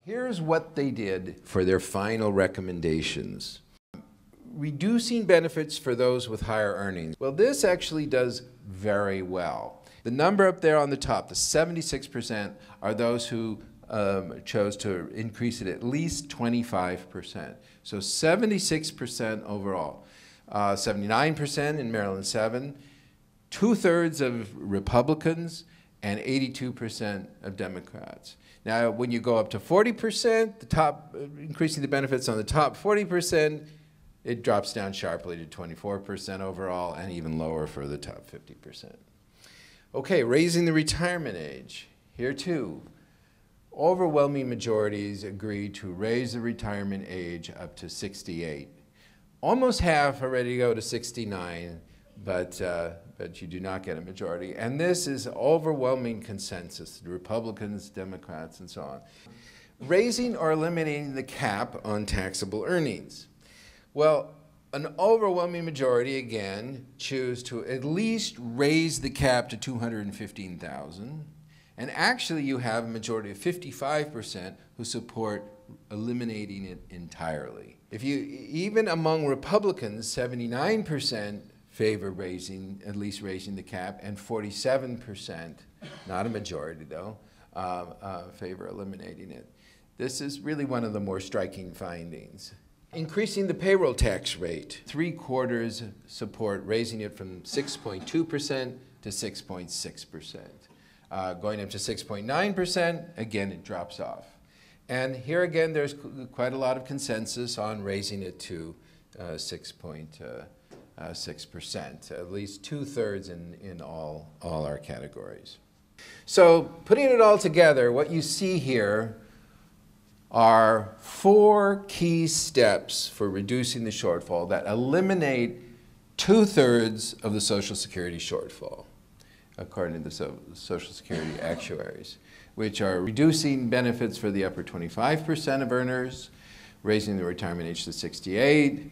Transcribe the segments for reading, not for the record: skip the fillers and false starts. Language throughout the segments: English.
Here's what they did for their final recommendations. Reducing benefits for those with higher earnings. Well, this actually does very well. The number up there on the top, the 76%, are those who chose to increase it at least 25%. So 76% overall. 79% in Maryland 7, 2/3 of Republicans, and 82% of Democrats. Now, when you go up to 40%, the top, increasing the benefits on the top 40%, it drops down sharply to 24% overall, and even lower for the top 50%. Okay, raising the retirement age. Here too, overwhelming majorities agreed to raise the retirement age up to 68. Almost half are ready to go to 69, but you do not get a majority. And this is overwhelming consensus, the Republicans, Democrats, and so on. Raising or eliminating the cap on taxable earnings. Well, an overwhelming majority, again, choose to at least raise the cap to $215,000. And actually, you have a majority of 55% who support eliminating it entirely. Even among Republicans, 79% favor at least raising the cap, and 47%, not a majority though, favor eliminating it. This is really one of the more striking findings. Increasing the payroll tax rate. 3/4 support raising it from 6.2% to 6.6%. Going up to 6.9%, again, it drops off. And here again, there's quite a lot of consensus on raising it to 6%, at least 2/3 in all our categories. So putting it all together, what you see here are 4 key steps for reducing the shortfall that eliminate 2/3 of the Social Security shortfall, according to the Social Security actuaries, which are reducing benefits for the upper 25% of earners, raising the retirement age to 68,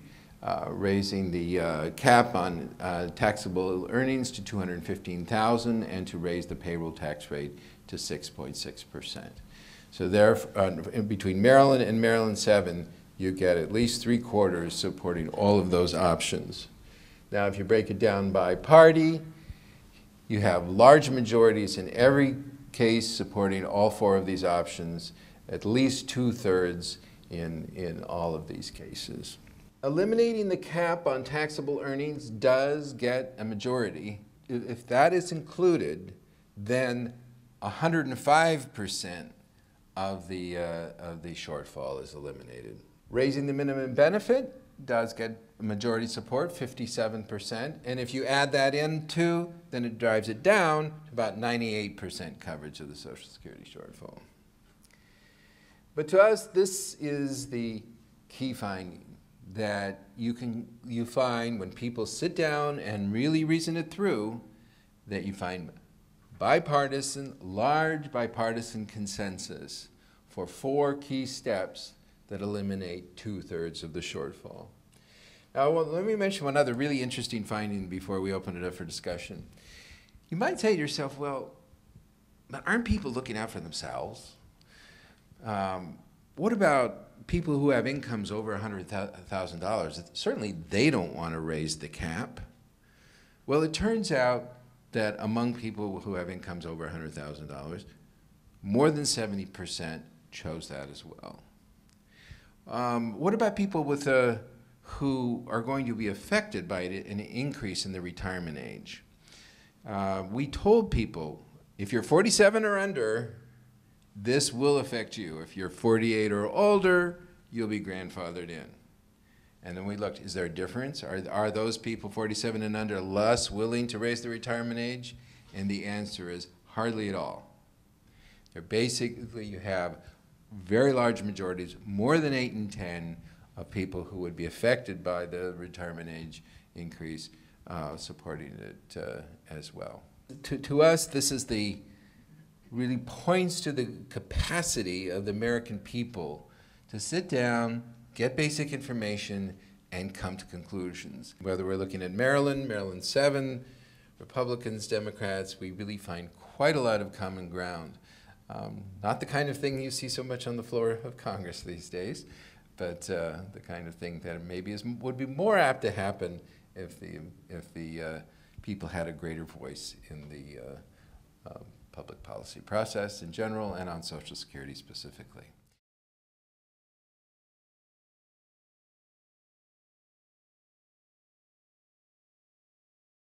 raising the cap on taxable earnings to $215,000, and to raise the payroll tax rate to 6.6%. So there, between Maryland and Maryland 7, you get at least 3/4 supporting all of those options. Now, if you break it down by party, you have large majorities in every case supporting all 4 of these options, at least 2/3 in all of these cases. Eliminating the cap on taxable earnings does get a majority. If that is included, then 105% of the shortfall is eliminated. Raising the minimum benefit does get majority support, 57%, and if you add that in too, then it drives it down to about 98% coverage of the Social Security shortfall. But to us, this is the key finding that you find when people sit down and really reason it through, that you find large bipartisan consensus for 4 key steps that eliminate 2/3 of the shortfall. Now, let me mention one other really interesting finding before we open it up for discussion. You might say to yourself, well, but aren't people looking out for themselves? What about people who have incomes over $100,000? Certainly they don't want to raise the cap. Well, it turns out that among people who have incomes over $100,000, more than 70% chose that as well. What about people who are going to be affected by an increase in the retirement age? We told people, if you're 47 or under, this will affect you. If you're 48 or older, you'll be grandfathered in. And then we looked, is there a difference? Are those people 47 and under less willing to raise the retirement age? And the answer is hardly at all. Basically, you have very large majorities, more than 8 in 10, of people who would be affected by the retirement age increase supporting it as well. To us, this is really points to the capacity of the American people to sit down, get basic information, and come to conclusions. Whether we're looking at Maryland 7, Republicans, Democrats, we really find quite a lot of common ground Not the kind of thing you see so much on the floor of Congress these days, but the kind of thing that maybe would be more apt to happen if the people had a greater voice in the public policy process in general and on Social Security specifically.